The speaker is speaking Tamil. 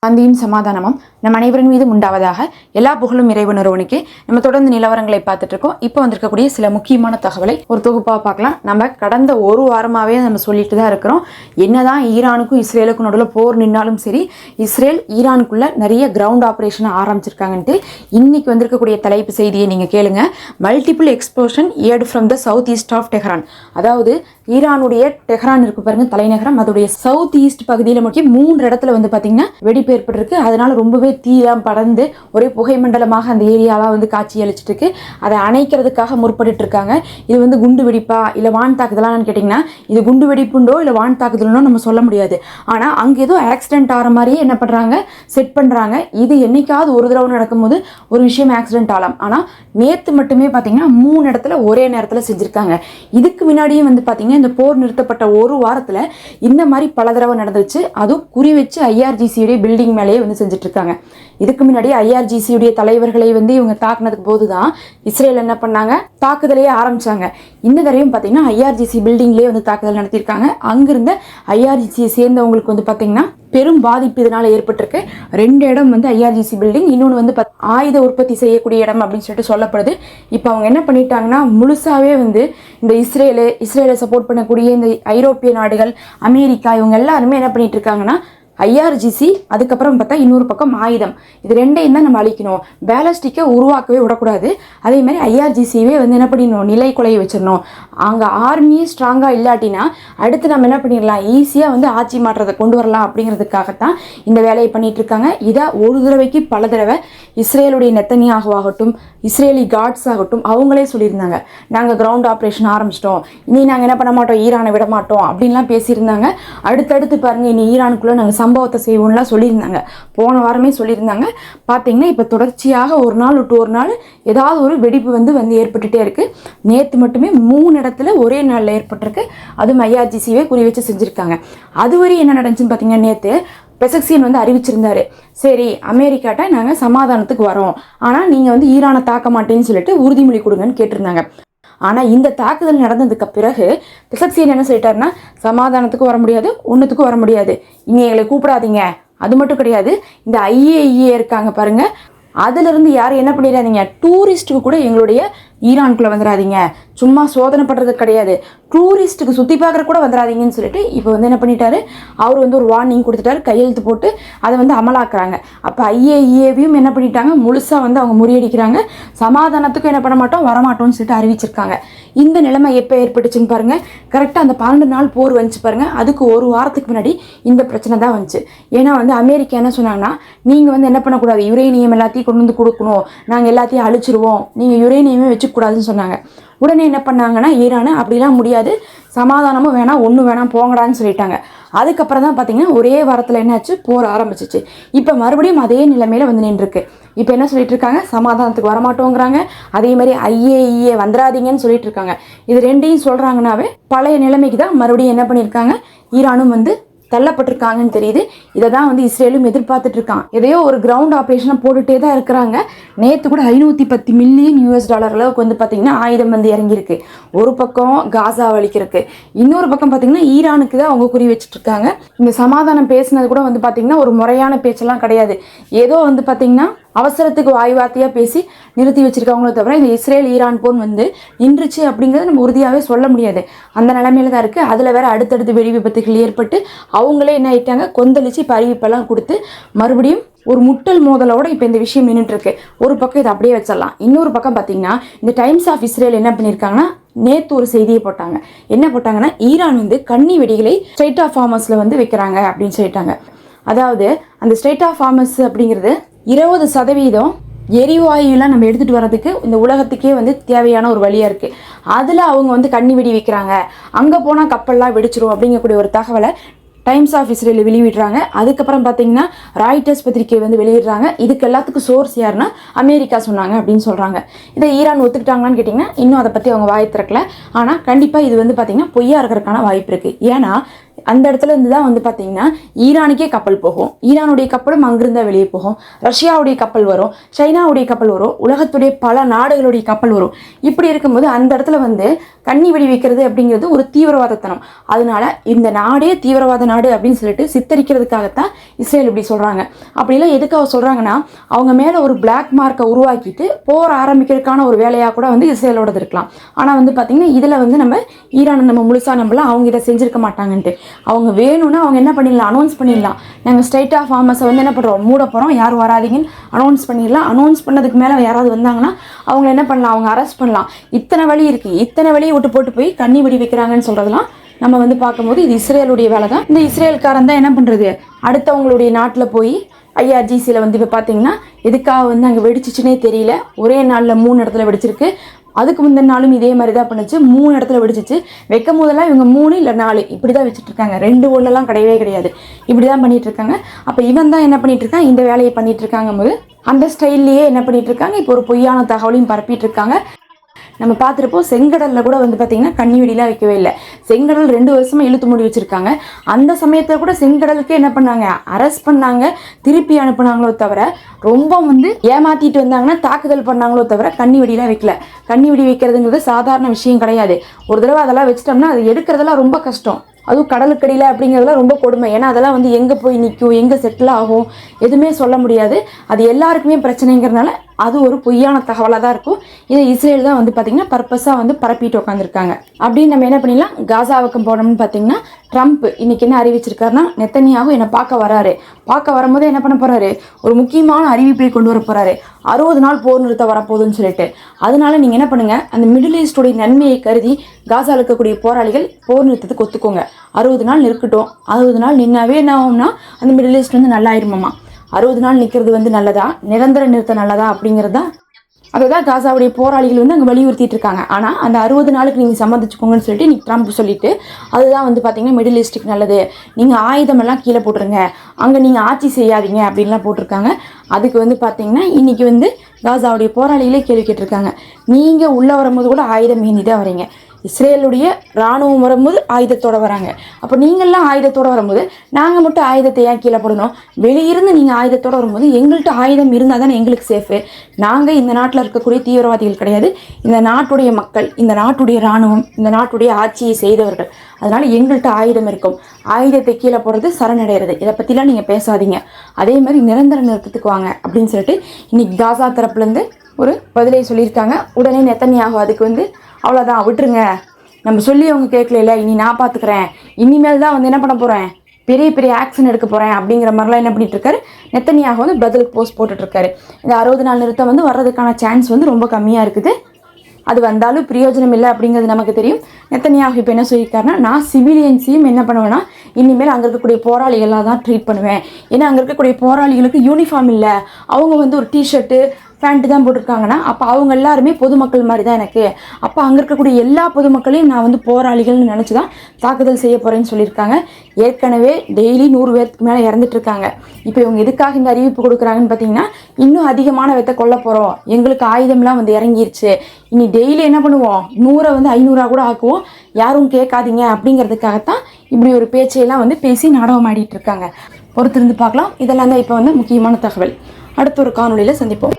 சாந்தியும் சமாதானமும் நம் அனைவரின் மீதும் உண்டாவதாக. எல்லா புகழும் இறைவன் ஒருவனுக்கே. நம்ம தொடர்ந்து நிலவரங்களை பார்த்துட்டு இருக்கோம். இப்போ வந்திருக்கக்கூடிய சில முக்கியமான தகவலை ஒரு தொகுப்பாக பார்க்கலாம். நம்ம கடந்த ஒரு வாரமாகவே நம்ம சொல்லிட்டு தான் இருக்கிறோம். என்னதான் ஈரானுக்கும் இஸ்ரேலுக்கும் நடுவில் போர் நின்னாலும் சரி, இஸ்ரேல் ஈரானுக்குள்ள நிறைய கிரவுண்ட் ஆப்ரேஷனை ஆரம்பிச்சிருக்காங்கன்ட்டு இன்னைக்கு வந்திருக்கக்கூடிய தலைப்பு செய்தியை நீங்கள் கேளுங்க. Multiple explosion heard from the south east of Tehran. அதாவது ஈரானுடைய டெஹ்ரான் இருக்கு பாருங்க, தலைநகரம். அதோடைய சவுத் ஈஸ்ட் பகுதியில் முக்கிய 3 இடத்துல வந்து பார்த்தீங்கன்னா வெடிப்பு ஏற்பட்டிருக்கு. அதனால ரொம்பவே தீலாம் படர்ந்து ஒரே புகை மண்டலமாக அந்த ஏரியாவா வந்து காட்சி அளிச்சிட்டு இருக்கு. அதை அணைக்கிறதுக்காக முற்பட்டு இருக்காங்க. இது வந்து குண்டு வெடிப்பா இல்லை வான் தாக்குதலான்னு கேட்டிங்கன்னா, இது குண்டு வெடிப்புண்டோ இல்லை வான் தாக்குதலோ நம்ம சொல்ல முடியாது. ஆனால் அங்கே ஏதோ ஆக்சிடென்ட் ஆகிற மாதிரியே என்ன பண்ணுறாங்க, செட் பண்ணுறாங்க. இது என்னைக்காவது ஒரு தடவை நடக்கும்போது ஒரு விஷயம் ஆக்சிடென்ட் ஆகலாம். ஆனால் நேற்று மட்டுமே பார்த்தீங்கன்னா 3 இடத்துல ஒரே நேரத்தில் செஞ்சுருக்காங்க. இதுக்கு முன்னாடியும் வந்து பார்த்தீங்கன்னா இந்த போர் நிறுத்தப்பட்ட ஒரு வாரத்தில் இந்த மாதிரி பல தடவை நடந்துச்சு. அதுவும் குறி வச்சு ஐஆர்ஜிசியுடைய பில்டிங் மேலேயே வந்து செஞ்சுட்டு இருக்காங்க. இதுக்கு முன்னாடி ஐஆர்ஜிசியுடைய தலைவர்களை வந்து இவங்க தாக்குனதுக்கு போது தான் இஸ்ரேல் என்ன பண்ணாங்க, தாக்குதலையே ஆரம்பிச்சாங்க. இந்த தடவையும் பார்த்தீங்கன்னா ஐஆர்ஜிசி பில்டிங்லேயே வந்து தாக்குதல் நடத்தியிருக்காங்க. அங்கிருந்த ஐஆர்ஜிசியை சேர்ந்தவங்களுக்கு வந்து பார்த்தீங்கன்னா பெரும் பாதிப்பு இதனால ஏற்பட்டிருக்கு. 2 இடம் வந்து ஐஆர்ஜிசி பில்டிங், இன்னொன்று வந்து ஆயுத உற்பத்தி செய்யக்கூடிய இடம் அப்படின்னு சொல்லிட்டு சொல்லப்படுது. இப்போ அவங்க என்ன பண்ணிட்டாங்கன்னா முழுசாவே வந்து இந்த இஸ்ரேலை சப்போர்ட் பண்ணக்கூடிய இந்த ஐரோப்பிய நாடுகள், அமெரிக்கா, இவங்க எல்லாருமே என்ன பண்ணிட்டு இருக்காங்கன்னா ஐஆர்ஜிசி, அதுக்கப்புறம் பார்த்தா இன்னொரு பக்கம் ஆயுதம், இது 2ஐயும் தான் நம்ம அழிக்கணும். பேலஸ்டிக்கை உருவாக்கவே விடக்கூடாது. அதே மாதிரி ஐஆர்ஜிசியவே வந்து என்ன பண்ணிடணும், நிலை குலைய வச்சிடணும். அங்கே ஆர்மியே ஸ்ட்ராங்காக இல்லாட்டினா அடுத்து நம்ம என்ன பண்ணிடலாம், ஈஸியாக வந்து ஆட்சி மாற்றத்தை கொண்டு வரலாம். அப்படிங்கிறதுக்காகத்தான் இந்த வேலையை பண்ணிட்டு இருக்காங்க. இதை ஒரு தடவைக்கு பல தடவை இஸ்ரேலுடைய நெத்தனியாகட்டும், இஸ்ரேலி காட்ஸ் ஆகட்டும், அவங்களே சொல்லியிருந்தாங்க, நாங்கள் கிரவுண்ட் ஆப்ரேஷன் ஆரம்பிச்சிட்டோம், இனி நாங்கள் என்ன பண்ண மாட்டோம், ஈரானை விட மாட்டோம் அப்படின்லாம் பேசியிருந்தாங்க. அடுத்தடுத்து பாருங்கள், இனி ஈரானுக்குள்ளே நாங்கள் சம்பவத்தை செய்வோம்லாம் சொல்லியிருந்தாங்க. போன வாரமே சொல்லியிருந்தாங்க. பார்த்தீங்கன்னா இப்போ தொடர்ச்சியாக ஒரு நாள் விட்டு ஒரு நாள் ஏதாவது ஒரு வெடிப்பு வந்து ஏற்பட்டுகிட்டே இருக்குது. நேற்று மட்டுமே 3 இடத்துல ஒரே நாளில் ஏற்பட்டிருக்கு. அதுவும் ஐஆர்ஜிசியே குறி வச்சு செஞ்சுருக்காங்க. அதுவரை என்ன நடந்துச்சுன்னு பார்த்தீங்கன்னா, நேற்று பெசக்சியன் வந்து அறிவிச்சிருந்தாரு, சரி அமெரிக்காட்ட நாங்கள் சமாதானத்துக்கு வரோம், ஆனால் நீங்கள் வந்து ஈரானை தாக்க மாட்டேன்னு சொல்லிட்டு உறுதிமொழி கொடுங்கன்னு கேட்டிருந்தாங்க. ஆனால் இந்த தாக்குதல் நடந்ததுக்கு பிறகு பெசக்சியன் என்ன சொல்லிட்டாருன்னா, சமாதானத்துக்கு வர முடியாது, ஒன்றுத்துக்கும் வர முடியாது, இங்கே எங்களை கூப்பிடாதீங்க. அது மட்டும் கிடையாது, இந்த ஐஏஇஏ இருக்காங்க பாருங்க, அதிலிருந்து யாரும் என்ன பண்ணிடாதீங்க, டூரிஸ்ட்டுக்கு கூட எங்களுடைய ஈரானுக்குள்ளே வந்துடாதீங்க, சும்மா சோதனை பண்ணுறது கிடையாது, டூரிஸ்ட்டுக்கு சுற்றி பார்க்குற கூட வந்துடாதீங்கன்னு சொல்லிட்டு இப்போ வந்து என்ன பண்ணிட்டாரு, அவர் வந்து ஒரு வார்னிங் கொடுத்துட்டாரு, கையெழுத்து போட்டு அதை வந்து அமலாக்குறாங்க. அப்போ ஐஏஇஏவையும் என்ன பண்ணிட்டாங்க, முழுசாக வந்து அவங்க முறியடிக்கிறாங்க. சமாதானத்துக்கும் என்ன பண்ண மாட்டோம், வரமாட்டோம்னு சொல்லிட்டு அறிவிச்சிருக்காங்க. இந்த நிலைமை எப்போ ஏற்பட்டுச்சுன்னு பாருங்கள், கரெக்டாக அந்த 12 நாள் போர் வந்துச்சு பாருங்கள், அதுக்கு ஒரு வாரத்துக்கு முன்னாடி இந்த பிரச்சனை தான் வந்துச்சு. ஏன்னா வந்து அமெரிக்கா என்ன சொன்னாங்கன்னா, நீங்கள் வந்து என்ன பண்ணக்கூடாது, யுரேனியம் எல்லாத்தையும் கொண்டு வந்து கொடுக்கணும், நாங்கள் எல்லாத்தையும் அழிச்சிருவோம், நீங்கள் யுரேனியமே வச்சுக்கூடாதுன்னு சொன்னாங்க. உடனே என்ன பண்ணாங்கன்னா ஈரான், அப்படிலாம் முடியாது, சமாதானமும் வேணாம், ஒன்றும் வேணாம், போங்கடான்னு சொல்லிட்டாங்க. அதுக்கப்புறம் தான் பார்த்தீங்கன்னா ஒரே வாரத்தில் என்னாச்சு, போர் ஆரம்பிச்சிச்சு. இப்போ மறுபடியும் அதே நிலைமையில் வந்து நின்றுருக்கு. இப்போ என்ன சொல்லிட்டு இருக்காங்க, சமாதானத்துக்கு வரமாட்டோங்கிறாங்க, அதே மாதிரி ஐஏஇஏ வந்துடாதீங்கன்னு சொல்லிட்டு இருக்காங்க. இது 2ஐயும் சொல்கிறாங்கன்னாவே பழைய நிலைமைக்கு தான் மறுபடியும் என்ன பண்ணியிருக்காங்க, ஈரானும் வந்து தள்ளப்பட்டிருக்காங்கன்னு தெரியுது. இதை தான் வந்து இஸ்ரேலும் எதிர்பார்த்துட்டு இருக்கான். எதையோ ஒரு கிரவுண்ட் ஆப்ரேஷனை போட்டுகிட்டே தான் இருக்கிறாங்க. நேற்று கூட $510 மில்லியன் அளவுக்கு வந்து பார்த்தீங்கன்னா ஆயுதம் வந்து இறங்கியிருக்கு. ஒரு பக்கம் காசா வலிக்கிறதுக்கு, இன்னொரு பக்கம் பார்த்தீங்கன்னா ஈரானுக்கு தான் அவங்க குறி வச்சுட்டு இருக்காங்க. இந்த சமாதானம் பேசினது கூட வந்து பார்த்தீங்கன்னா ஒரு முறையான பேச்செல்லாம் கிடையாது. ஏதோ வந்து பார்த்தீங்கன்னா அவசரத்துக்கு வாய்வார்த்தையாக பேசி நிறுத்தி வச்சிருக்காங்களோ தவிர இந்த இஸ்ரேல் ஈரான் போன் வந்து நின்றுச்சு அப்படிங்கிறது நம்ம உறுதியாகவே சொல்ல முடியாது. அந்த நிலைமையில தான் இருக்குது. அதில் வேற அடுத்தடுத்து வெடி விபத்துகள் ஏற்பட்டு அவங்களே என்ன ஆயிட்டாங்க, கொந்தளிச்சு இப்போ அறிவிப்பெல்லாம் கொடுத்து மறுபடியும் ஒரு முட்டல் மோதலோட இப்போ இந்த விஷயம் நின்றுட்டுருக்கு. ஒரு பக்கம் இதை அப்படியே வச்சிடலாம். இன்னொரு பக்கம் பார்த்தீங்கன்னா இந்த டைம்ஸ் ஆஃப் இஸ்ரேல் என்ன பண்ணியிருக்காங்கன்னா, நேற்று ஒரு செய்தியை போட்டாங்க. என்ன போட்டாங்கன்னா, ஈரான் வந்து கன்னி வெடிகளை ஸ்ட்ரெயிட் ஆஃப் ஹார்மஸில் வந்து வைக்கிறாங்க அப்படின்னு சொல்லிட்டாங்க. அதாவது அந்த ஸ்ட்ரெயிட் ஆஃப் ஹார்மஸ் அப்படிங்கிறது 20% எரிவாயுலாம் நம்ம எடுத்துகிட்டு வர்றதுக்கு இந்த உலகத்துக்கே வந்து தேவையான ஒரு வழியாக இருக்குது. அதில் அவங்க வந்து கன்னி வெடி வைக்கிறாங்க, அங்கே போனால் கப்பல்லாம் வெடிச்சிரும் அப்படிங்கக்கூடிய ஒரு தகவலை டைம்ஸ் ஆஃப் இஸ்ரேல் வெளியிடுறாங்க. அதுக்கப்புறம் பார்த்தீங்கன்னா ராய்டர்ஸ் பத்திரிகை வந்து வெளியிடுறாங்க. இதுக்கு எல்லாத்துக்கும் சோர்ஸ் யாருன்னா அமெரிக்கா சொன்னாங்க அப்படின்னு சொல்கிறாங்க. இதை ஈரான் ஒத்துக்கிட்டாங்களான்னு கேட்டிங்கன்னா இன்னும் அதை பற்றி அவங்க வாய் திறக்கல. ஆனால் கண்டிப்பாக இது வந்து பார்த்திங்கன்னா பொய்யா இருக்கிறதுக்கான வாய்ப்பு இருக்குது. ஏன்னா அந்த இடத்துல இருந்து தான் வந்து பார்த்தீங்கன்னா ஈரானுக்கே கப்பல் போகும். ஈரானுடைய கப்பலும் அங்கிருந்தா வெளியே போகும். ரஷ்யாவுடைய கப்பல் வரும், சைனாவுடைய கப்பல் வரும், உலகத்துடைய பல நாடுகளுடைய கப்பல் வரும். இப்படி இருக்கும்போது அந்த இடத்துல வந்து கண்ணி வெடி வைக்கிறது அப்படிங்கிறது ஒரு தீவிரவாதத்தனம். அதனால இந்த நாடே தீவிரவாத நாடு அப்படின்னு சொல்லிட்டு சித்தரிக்கிறதுக்காகத்தான் இஸ்ரேல் இப்படி சொல்கிறாங்க. அப்படிலாம் எதுக்காக சொல்கிறாங்கன்னா, அவங்க மேலே ஒரு பிளாக் மார்க்கை உருவாக்கிட்டு போர் ஆரம்பிக்கிறதுக்கான ஒரு வேலையாக கூட வந்து இஸ்ரேலோடது இருக்கலாம். ஆனால் வந்து பார்த்திங்கன்னா இதில் வந்து நம்ம ஈரானை நம்ம முழுசாக நம்பலாம், அவங்க இதை செஞ்சுருக்க மாட்டாங்கன்ட்டு. அவங்க வேணும்னா அவங்க என்ன பண்ணிடலாம், அனௌன்ஸ் பண்ணிடலாம், நாங்கள் ஸ்ட்ரைட் ஆஃப் ஆர்மஸை வந்து என்ன பண்ணுறோம், மூட போகிறோம், யாரும் வராதிங்கன்னு அனௌன்ஸ் பண்ணிடலாம். அனௌன்ஸ் பண்ணதுக்கு மேலே யாராவது வந்தாங்கன்னா அவங்கள என்ன பண்ணலாம், அவங்க அரெஸ்ட் பண்ணலாம். இத்தனை வழி இருக்குது, இத்தனை வழியை விட்டு போட்டு போய் கண்ணி வெடி வைக்கிறாங்கன்னு சொல்கிறதுலாம் நம்ம வந்து பார்க்கும்போது இது இஸ்ரேலுடைய வேலை தான். இந்த இஸ்ரேல்காரன் தான் என்ன பண்ணுறது, அடுத்தவங்களுடைய நாட்டில் போய் IRGCயில் வந்து இப்போ பார்த்தீங்கன்னா எதுக்காக வந்து அங்கே வெடிச்சிச்சுனே தெரியல. ஒரே நாளில் 3 இடத்துல வெடிச்சிருக்கு. அதுக்கு முந்தின நாளும் இதே மாதிரி தான் பண்ணுச்சு, 3 இடத்துல வெடிச்சிச்சு. வைக்கும் போதெல்லாம் இவங்க 3 இல்லை 4 இப்படி தான் வச்சுட்டு இருக்காங்க. 2 1 கிடையவே கிடையாது, இப்படி தான் பண்ணிட்டு இருக்காங்க. அப்போ இவன் தான் என்ன பண்ணிட்டு இருக்கான், இந்த வேலையை பண்ணிட்டு இருக்காங்க போது அந்த ஸ்டைல்லையே என்ன பண்ணிட்டு இருக்காங்க, இப்போ ஒரு பொய்யான தகவலையும் பரப்பிட்டு இருக்காங்க. நம்ம பார்த்துருப்போம், செங்கடலில் கூட வந்து பார்த்திங்கன்னா கண்ணி வெடிலாம் வைக்கவே இல்லை. செங்கடல் 2 வருஷமாக இழுத்து மூடி வச்சுருக்காங்க. அந்த சமயத்தில் கூட செங்கடலுக்கு என்ன பண்ணாங்க, அரெஸ்ட் பண்ணாங்க, திருப்பி அனுப்புனாங்களோ தவிர ரொம்ப வந்து ஏமாற்றிட்டு வந்தாங்கன்னா தாக்குதல் பண்ணாங்களோ தவிர கண்ணி வெடிலாம் வைக்கல. கண்ணி வெடி வைக்கிறதுங்கிறது சாதாரண விஷயம் கிடையாது. ஒரு தடவை அதெல்லாம் வச்சிட்டோம்னா அது எடுக்கிறதெல்லாம் ரொம்ப கஷ்டம். அதுவும் கடலுக்கடியில் அப்படிங்கிறதுலாம் ரொம்ப கொடுமை. ஏன்னா அதெல்லாம் வந்து எங்கே போய் நிற்கும், எங்கே செட்டில் ஆகும், எதுவுமே சொல்ல முடியாது. அது எல்லாருக்குமே பிரச்சனைங்கிறதுனால அது ஒரு பொய்யான தகவலாக தான் இருக்கும். இதை இஸ்ரேல் தான் வந்து பார்த்திங்கன்னா பர்பஸாக வந்து பரப்பிட்டு உட்காந்துருக்காங்க. அப்படின்னு நம்ம என்ன பண்ணிடலாம், காசாவுக்கு போனோம்னு பார்த்திங்கன்னா ட்ரம்ப் இன்றைக்கி என்ன அறிவிச்சிருக்காருன்னா, நெத்தனியாகு என்னை பார்க்க வராரு. பார்க்க வரும்போது என்ன பண்ண போகிறாரு, ஒரு முக்கியமான அறிவிப்பை கொண்டு வர போகிறாரு. 60 நாள் போர் நிறுத்தம் வரப்போகுதுன்னு சொல்லிட்டு. அதனால நீங்கள் என்ன பண்ணுங்கள், அந்த மிடில் ஈஸ்டுடைய நன்மையை கருதி காசாவில் இருக்கக்கூடிய போராளிகள் போர் நிறுத்தத்துக்கு ஒத்துக்கோங்க. 60 நாள் நிற்கட்டும். 60 நாள் நின்னாவே என்ன ஆகும்னா அந்த மிடில் ஈஸ்ட் வந்து நல்லா ஆயிருமாமா. 60 நாள் நிற்கிறது வந்து நல்லதா, நிரந்தர நிறுத்தம் நல்லதா அப்படிங்கிறது தான், அதை தான் காசாவுடைய போராளிகள் வந்து அங்கே வலியுறுத்திட்டு இருக்காங்க. ஆனால் அந்த 60 நாளுக்கு நீங்கள் சம்மதிச்சுக்கோங்கன்னு சொல்லிட்டு இன்னைக்கு ட்ரம்ப் சொல்லிட்டு, அதுதான் வந்து பார்த்தீங்கன்னா மிடில் ஈஸ்ட்டுக்கு நல்லது, நீங்கள் ஆயுதமெல்லாம் கீழே போட்டுருங்க, அங்கே நீங்கள் ஆட்சி செய்யாதீங்க அப்படின்லாம் போட்டிருக்காங்க. அதுக்கு வந்து பார்த்தீங்கன்னா இன்றைக்கி வந்து காசாவுடைய போராளிகளே கேள்வி கேட்டிருக்காங்க, நீங்கள் உள்ளே வரும்போது கூட ஆயுதம் மீறி தான் வரீங்க, இஸ்ரேலுடைய இராணுவம் வரும்போது ஆயுதத்தோடு வராங்க, அப்போ நீங்கள்லாம் ஆயுதத்தோடு வரும்போது நாங்கள் மட்டும் ஆயுதத்தை ஏன் கீழே போடணும், வெளியிருந்து நீங்கள் ஆயுதத்தோடு வரும்போது எங்கள்கிட்ட ஆயுதம் இருந்தால் தானே எங்களுக்கு சேஃபு. நாங்கள் இந்த நாட்டில் இருக்கக்கூடிய தீவிரவாதிகள் கிடையாது, இந்த நாட்டுடைய மக்கள், இந்த நாட்டுடைய இராணுவம், இந்த நாட்டுடைய ஆட்சியை செய்தவர்கள். அதனால் எங்கள்கிட்ட ஆயுதம் இருக்கும், ஆயுதத்தை கீழே போடுறது சரணடைகிறது, இதை பற்றிலாம் நீங்கள் பேசாதீங்க, அதே மாதிரி நிரந்தர நிறுத்தத்துக்கு வாங்க அப்படின்னு சொல்லிட்டு இன்றைக்கி காசா தரப்புலேருந்து ஒரு பதிலை சொல்லியிருக்காங்க. உடனே நெத்தனியாகு அதுக்கு வந்து அவ்வளோதான் விட்டுருங்க, நம்ம சொல்லி அவங்க கேட்கல, இனி நான் பார்த்துக்கிறேன், இனிமேல் தான் வந்து என்ன பண்ண போகிறேன், பெரிய பெரிய ஆக்ஷன் எடுக்க போகிறேன் அப்படிங்கிற மாதிரிலாம் என்ன பண்ணிட்டு இருக்காரு நெத்தனியாக வந்து பதிலுக்கு போஸ்ட் போட்டுட்ருக்காரு. இந்த 60 நாள் நிறுத்தம் வந்து வர்றதுக்கான சான்ஸ் வந்து ரொம்ப கம்மியாக இருக்குது. அது வந்தாலும் பிரயோஜனம் இல்லை அப்படிங்கிறது நமக்கு தெரியும். நெத்தனியாக இப்போ என்ன சொல்லியிருக்காருன்னா, நான் சிவிலியன்ஸையும் என்ன பண்ணுவேன்னா இனிமேல் அங்கே இருக்கக்கூடிய போராளிகளாக தான் ட்ரீட் பண்ணுவேன். ஏன்னா அங்கே இருக்கக்கூடிய போராளிகளுக்கு யூனிஃபார்ம் இல்லை, அவங்க வந்து ஒரு டிஷர்ட்டு பேண்ட்டு தான் போட்டிருக்காங்கன்னா அப்போ அவங்க எல்லாருமே பொதுமக்கள் மாதிரி தான் எனக்கு. அப்போ அங்கே இருக்கக்கூடிய எல்லா பொதுமக்களையும் நான் வந்து போராளிகள்னு நினச்சி தான் தாக்குதல் செய்ய போகிறேன்னு சொல்லியிருக்காங்க. ஏற்கனவே டெய்லி 100 பேருக்கு மேலே இறந்துட்டு இருக்காங்க. இப்போ இவங்க எதுக்காக இந்த அறிவிப்பு கொடுக்குறாங்கன்னு பார்த்தீங்கன்னா, இன்னும் அதிகமான வெத்தை கொல்ல போகிறோம், எங்களுக்கு ஆயுதம்லாம் வந்து இறங்கிருச்சு, இனி டெய்லி என்ன பண்ணுவோம், 100 வந்து 500 கூட ஆக்குவோம், யாரும் கேட்காதீங்க அப்படிங்கிறதுக்காகத்தான் இப்படி ஒரு பேச்சையெல்லாம் வந்து பேசி நாடகம் ஆடிட்டு இருக்காங்க. பொறுத்திருந்து பார்க்கலாம். இதெல்லாம் தான் இப்போ வந்து முக்கியமான தகவல். அடுத்த ஒரு காணொலியில் சந்திப்போம்.